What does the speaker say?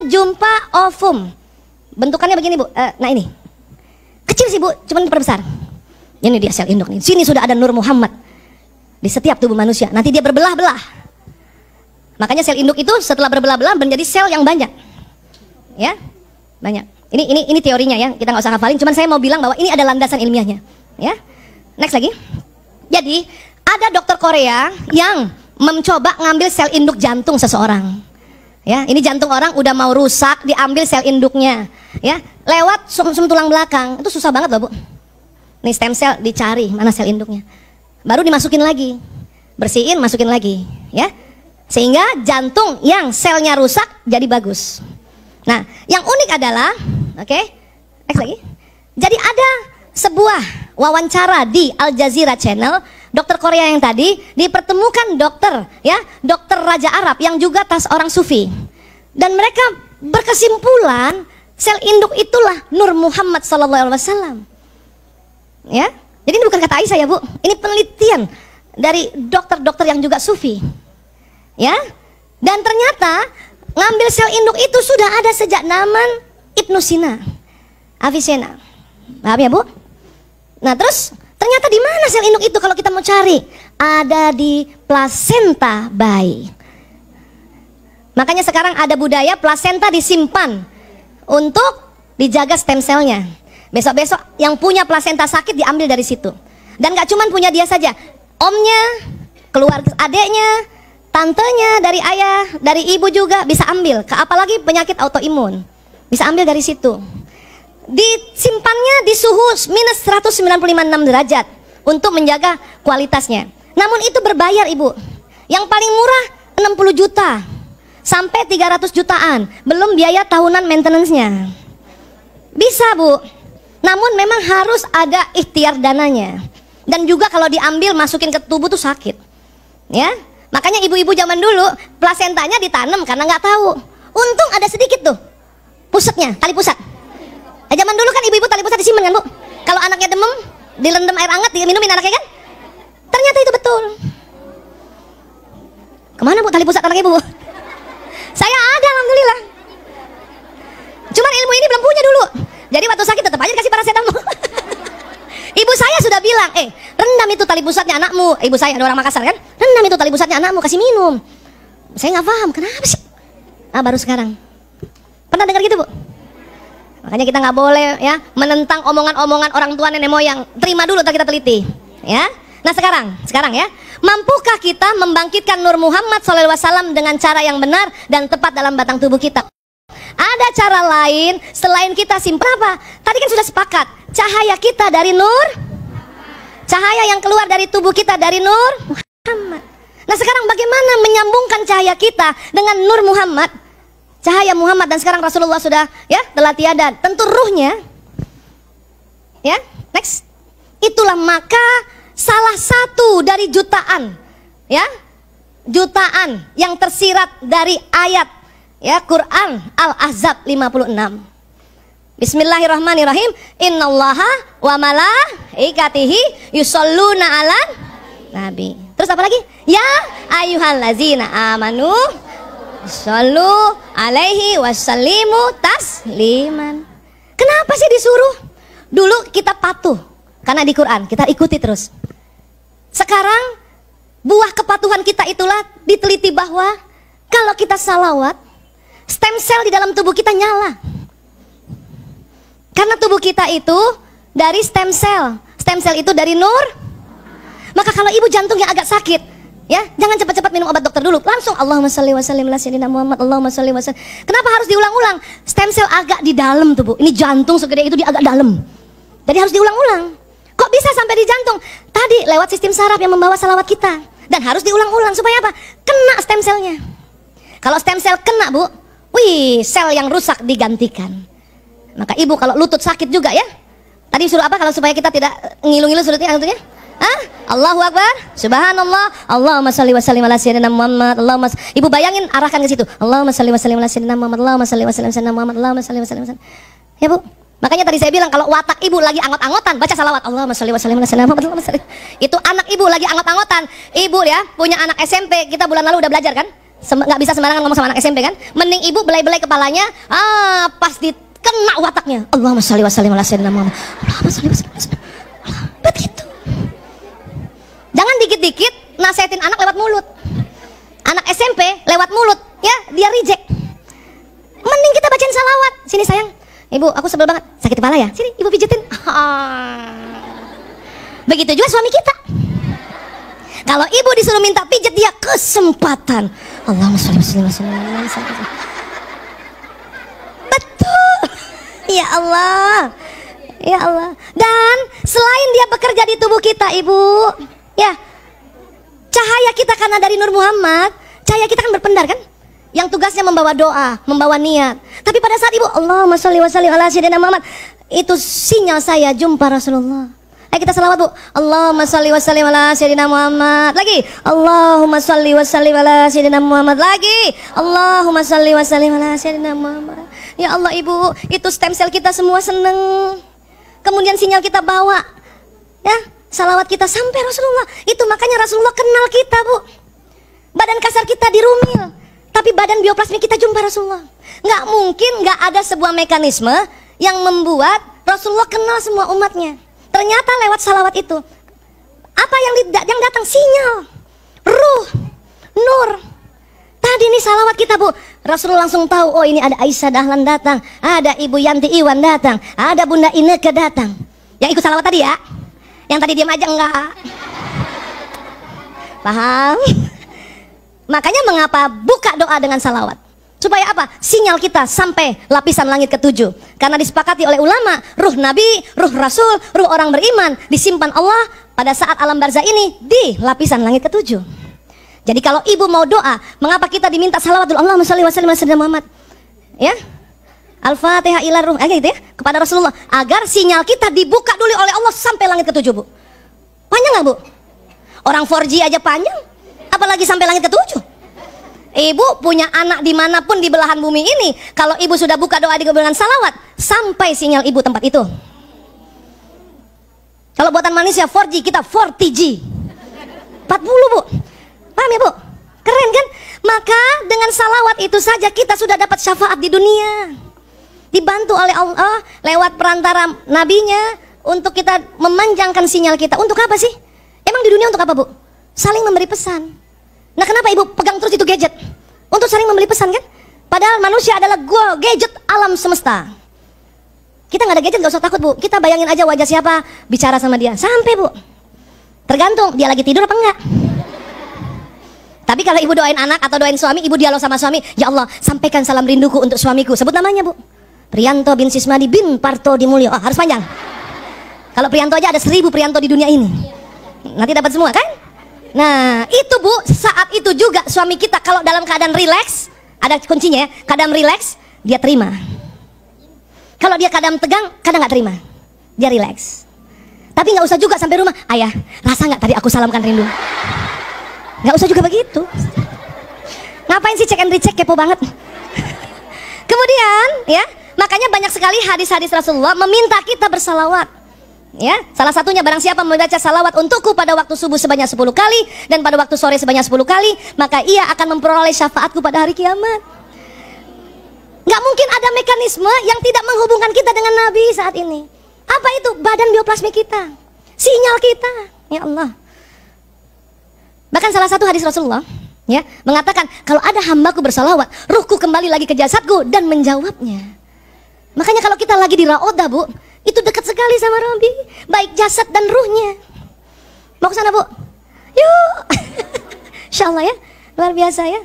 jumpa ovum. Bentukannya begini Bu. Nah ini. Kecil sih Bu, cuman diperbesar. Ini dia sel induk nih. Sini sudah ada Nur Muhammad di setiap tubuh manusia. Nanti dia berbelah-belah. Makanya sel induk itu setelah berbelah-belah menjadi sel yang banyak. Ya, banyak. Ini teorinya ya. Kita nggak usah hafalin. Cuman saya mau bilang bahwa ini ada landasan ilmiahnya. Ya. Next lagi. Jadi ada dokter Korea yang mencoba ngambil sel induk jantung seseorang. Ya, ini jantung orang udah mau rusak, diambil sel induknya. Ya, lewat sum-sum tulang belakang. Itu susah banget loh Bu. Nih stem cell dicari mana sel induknya. Baru dimasukin lagi. Bersihin, masukin lagi, ya. Sehingga jantung yang selnya rusak jadi bagus. Nah, yang unik adalah, oke, next lagi. Jadi ada sebuah wawancara di Al Jazeera Channel, dokter Korea yang tadi dipertemukan dokter, ya, dokter Raja Arab yang juga orang sufi. Dan mereka berkesimpulan sel induk itulah Nur Muhammad SAW. Ya, jadi ini bukan kata Aisyah ya Bu, ini penelitian dari dokter-dokter yang juga sufi. Ya, dan ternyata ngambil sel induk itu sudah ada sejak zaman Ibnu Sina, Avicenna. Paham ya Bu? Nah terus ternyata di mana sel induk itu kalau kita mau cari? Ada di plasenta bayi. Makanya sekarang ada budaya plasenta disimpan untuk dijaga stem selnya. Besok-besok yang punya plasenta sakit diambil dari situ. Dan gak cuman punya dia saja, omnya, keluarga adeknya, tantenya, dari ayah, dari ibu juga bisa ambil. Apalagi penyakit autoimun, bisa ambil dari situ. Disimpannya di suhu minus 195,6 derajat untuk menjaga kualitasnya. Namun itu berbayar Ibu. Yang paling murah 60 juta sampai 300 jutaan, belum biaya tahunan maintenance-nya. Bisa Bu, namun memang harus ada ikhtiar dananya. Dan juga kalau diambil masukin ke tubuh tuh sakit. Ya, makanya ibu-ibu zaman dulu plasentanya ditanam karena nggak tahu. Untung ada sedikit tuh pusatnya, tali pusat. Zaman dulu kan ibu-ibu tali pusat disimpan kan Bu. Kalau anaknya demam, direndam air hangat, diminumin anaknya kan. Ternyata itu betul. Kemana Bu tali pusat anak ibu? Saya ada alhamdulillah. Cuman ilmu ini belum punya dulu. Jadi waktu sakit tetap aja dikasih paracetamol. Ibu saya sudah bilang, rendam itu tali pusatnya anakmu. Ibu saya ada orang Makassar kan, rendam itu tali pusatnya anakmu, kasih minum. Saya nggak paham kenapa sih. Baru sekarang. Pernah dengar gitu Bu? Makanya kita nggak boleh ya menentang omongan-omongan orang tua nenek moyang. Terima dulu, kita teliti. Ya. Nah sekarang ya, mampukah kita membangkitkan Nur Muhammad SAW dengan cara yang benar dan tepat dalam batang tubuh kita? Ada cara lain selain kita simpan apa? Tadi kan sudah sepakat, cahaya kita dari Nur, cahaya yang keluar dari tubuh kita dari Nur Muhammad. Nah sekarang bagaimana menyambungkan cahaya kita dengan Nur Muhammad, cahaya Muhammad, dan sekarang Rasulullah sudah ya telah tiada, tentu ruhnya. Ya, next. Itulah maka salah satu dari jutaan, ya, jutaan yang tersirat dari ayat ya Quran Al-Ahzab 56. Bismillahirrahmanirrahim. Innallaha wa malaikatihi yusholluna 'alan nabi. Terus apa lagi? Ya ayyuhallazina amanu shollu alaihi wasallimu tasliman. Kenapa sih disuruh? Dulu kita patuh karena di Quran kita ikuti terus. Sekarang buah kepatuhan kita itulah diteliti bahwa kalau kita salawat, stem cell di dalam tubuh kita nyala. Karena tubuh kita itu dari stem cell. Stem cell itu dari Nur. Maka kalau ibu jantungnya agak sakit, ya, jangan cepat-cepat minum obat dokter dulu. Langsung Allahumma shalli wa sallim ala sayyidina Muhammad, Allahumma shalli wa sallim. Kenapa harus diulang-ulang? Stem cell agak di dalam tubuh. Ini jantung segede itu di agak dalam. Jadi harus diulang-ulang. Kok bisa sampai di jantung? Tadi lewat sistem saraf yang membawa salawat kita. Dan harus diulang-ulang supaya apa? Kena stem cellnya. Kalau stem cell kena Bu, wih, sel yang rusak digantikan. Maka ibu kalau lutut sakit juga ya. Tadi suruh apa kalau supaya kita tidak ngilu-ngilu lututnya? Allahu Akbar, Subhanallah, Allahumma shalli wa sallim ala sayyidina Muhammad, Allahumma. Ibu bayangin, arahkan ke situ. Allahumma shalli wa sallim ala sayyidina Muhammad, Allahumma shalli wa sallim ala sayyidina Muhammad, Allahumma shalli wa sallim ala sayyidina. Ya Bu. Makanya tadi saya bilang kalau watak ibu lagi anggot-anggotan, baca salawat. Allahumma shalli wa sallim ala sayyidina Muhammad, Allahumma shalli. Itu anak ibu lagi anggot-anggotan. Ibu ya punya anak SMP, kita bulan lalu udah belajar kan? nggak bisa sembarangan ngomong sama anak SMP kan? Mending ibu belai-belai kepalanya, pas kena wataknya. Allahumma sholli wa sallim ala sayyidina Muhammad. Allahumma sholli wa sallim ala sayyidina Muhammad. Begitu. Jangan dikit-dikit nasihatin anak lewat mulut. Anak SMP lewat mulut, ya dia reject. Mending kita bacain salawat. Sini sayang, ibu aku sebel banget, sakit kepala ya. Sini ibu pijetin. Begitu juga suami kita. Kalau ibu disuruh minta pijet, dia kesempatan. Allahumma sholli wa sallim ala sayyidina. Betul. Ya Allah. Ya Allah. Dan selain dia bekerja di tubuh kita, ibu, ya, cahaya kita karena dari Nur Muhammad, cahaya kita kan berpendar kan? Yang tugasnya membawa doa, membawa niat. Tapi pada saat ibu Allahumma sholli wa sallim ala sayyidina Muhammad, itu sinyal saya jumpa Rasulullah. Ayo kita salawat bu. Allahumma sholli wa sallim ala sayyidina Muhammad. Lagi. Allahumma sholli wa sallim ala sayyidina Muhammad. Lagi. Allahumma sholli wa sallim ala sayyidina Muhammad. Ya Allah ibu, itu stem cell kita semua seneng. Kemudian sinyal kita bawa, ya, salawat kita sampai Rasulullah. Itu makanya Rasulullah kenal kita bu. Badan kasar kita dirumil, tapi badan bioplasmi kita jumpa Rasulullah. Nggak mungkin nggak ada sebuah mekanisme yang membuat Rasulullah kenal semua umatnya. Ternyata lewat salawat itu, apa yang datang? Sinyal, ruh, nur. Tadi ini salawat kita bu, Rasulullah langsung tahu, oh ini ada Aisyah Dahlan datang, ada Ibu Yanti Iwan datang, ada Bunda Ineke datang. Yang ikut salawat tadi ya, yang tadi diam aja enggak. Paham? Makanya mengapa buka doa dengan salawat? Supaya apa? Sinyal kita sampai lapisan langit ke-7. Karena disepakati oleh ulama, ruh Nabi, ruh Rasul, ruh orang beriman disimpan Allah pada saat alam barzah ini di lapisan langit ke-7. Jadi kalau ibu mau doa, mengapa kita diminta salawat dulu? Allahumma sholli wa sallim ala sayyidina Muhammad. Ya? Al-Fatihah ila ruh, gitu ya, kepada Rasulullah, agar sinyal kita dibuka dulu oleh Allah sampai langit ke-7, Bu. Panjang nggak, Bu? Orang 4G aja panjang, apalagi sampai langit ke-7. Ibu punya anak dimanapun di belahan bumi ini, kalau ibu sudah buka doa dengan salawat, sampai sinyal ibu tempat itu. Kalau buatan manusia 4G, kita 40G 40, Bu. Paham ya, Bu? Keren kan? Maka dengan salawat itu saja kita sudah dapat syafaat di dunia, dibantu oleh Allah lewat perantara nabinya, untuk kita memanjangkan sinyal kita. Untuk apa sih? Emang di dunia untuk apa, Bu? Saling memberi pesan. Nah kenapa ibu pegang terus itu gadget? Untuk saling memberi pesan kan? Padahal manusia adalah gadget alam semesta. Kita nggak ada gadget nggak usah takut, Bu. Kita bayangin aja wajah siapa, bicara sama dia. Sampai, Bu. Tergantung dia lagi tidur apa enggak. Tapi kalau ibu doain anak atau doain suami, ibu dialog sama suami, ya Allah sampaikan salam rinduku untuk suamiku. Sebut namanya, Bu. Priyanto bin Sismadi bin Parto Dimulyo. Oh, harus panjang. Kalau Priyanto aja ada 1000 Priyanto di dunia ini. Nanti dapat semua kan? Nah itu, Bu, saat itu juga suami kita kalau dalam keadaan rileks, ada kuncinya ya, keadaan rileks dia terima. Kalau dia keadaan tegang, kadang nggak terima, dia rileks. Tapi nggak usah juga sampai rumah, ayah rasa nggak tadi aku salamkan rindu? Nggak usah juga begitu. Ngapain sih cek and recheck, kepo banget. Kemudian ya, makanya banyak sekali hadis-hadis Rasulullah meminta kita bersalawat. Ya, salah satunya barang siapa membaca salawat untukku pada waktu subuh sebanyak 10 kali dan pada waktu sore sebanyak 10 kali, maka ia akan memperoleh syafaatku pada hari kiamat. Gak mungkin ada mekanisme yang tidak menghubungkan kita dengan Nabi saat ini. Apa itu? Badan bioplasmi kita, sinyal kita. Ya Allah. Bahkan salah satu hadis Rasulullah ya mengatakan, kalau ada hambaku bersalawat, ruhku kembali lagi ke jasadku dan menjawabnya. Makanya kalau kita lagi di Raodah, Bu, itu dekat sekali sama Rabbi, baik jasad dan ruhnya. Mau ke sana, Bu? Yuk. Insya Allah ya, luar biasa ya.